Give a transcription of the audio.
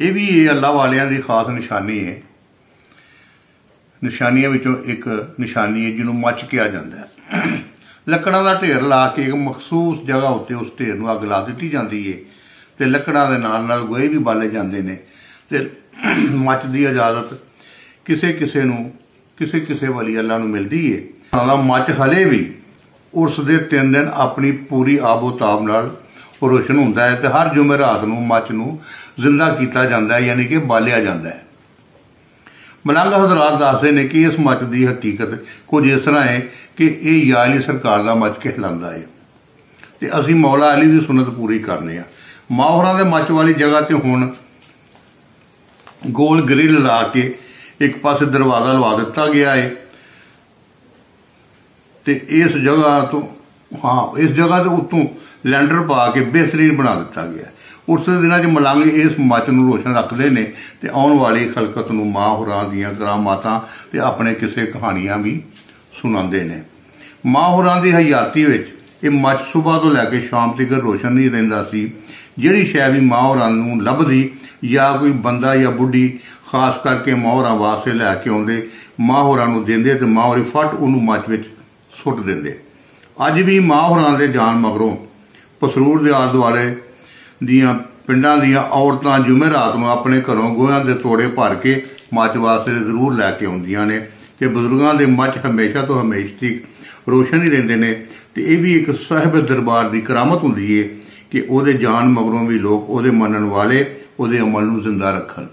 ये भी अल्लाह वालियां दी खास निशानी है। निशानियां विचों एक निशानी है जिन्होंने मच किया जाता है। लकड़ां दा ढेर ला के एक मखसूस जगह उत्ते उस ढेर नूं अग ला दित्ती जाती है ते लकड़ां दे नाल नाल गोहे भी बाले जाते हैं ते मच की इजाजत किसे किसे नूं किसे किसे वली अल्लाह नूं मिलदी है। मच हले भी उर्स दे 3 दिन अपनी पूरी आबोताब नाल रोशन हुंदा है ते हर जुमेरात नूं मच नूं जिंदा किया जाता है, यानी कि बालिया जाता है। मलंग हजरात दसदे ने कि इस मच की हकीकत कुछ इस तरह है कि यह या अली सरकार का मच कहलांदा है ते असीं मौला अली की सुनत पूरी करने आ। माहौरां दे मच वाली जगह ते हुण गोल ग्रिल ला के एक पासे दरवाजा लवा दिता गया है ते इस जगह तो इस जगह के उत्तों लैंडर पा के बेहतरीन बना दिता गया है। उस दिनों च मलंग इस मच नूं रोशन रखते हैं ते आउण वाली खलकत नूं मां होरां दीयां करामातां ते अपने किसे कहानियां भी सुणांदे ने। मां होरां दी हयाती विच ये मच सुबह तो लैके शाम तक रोशन नहीं रहिंदा सी। जिहड़ी शै भी मां होरां नूं लभदी या कोई बंदा या बुढ़ी खास करके मां होरां वास्ते लैके आउंदे, मां होरां नूं दिंदे ते मां होरी फट उहनूं मच विच सुट दिंदे। अज भी मां होरां दे जान मगरों पसरूर दे आले दुआले दियां पिंडां दियां औरतां जुमेरात नूं अपने घरों गोहियां दे तोड़े भर के मच वास्ते जरूर लैके आउंदियां ने कि बुजुर्गां दे मच हमेशा तो हमेशा तक रोशन ही रहिंदे ने ते इह भी एक साहिब दरबार की करामत हुंदी है कि उहदे जान मगरों भी लोग उहदे मनण वाले उहदे अमल नूं जिंदा रखण।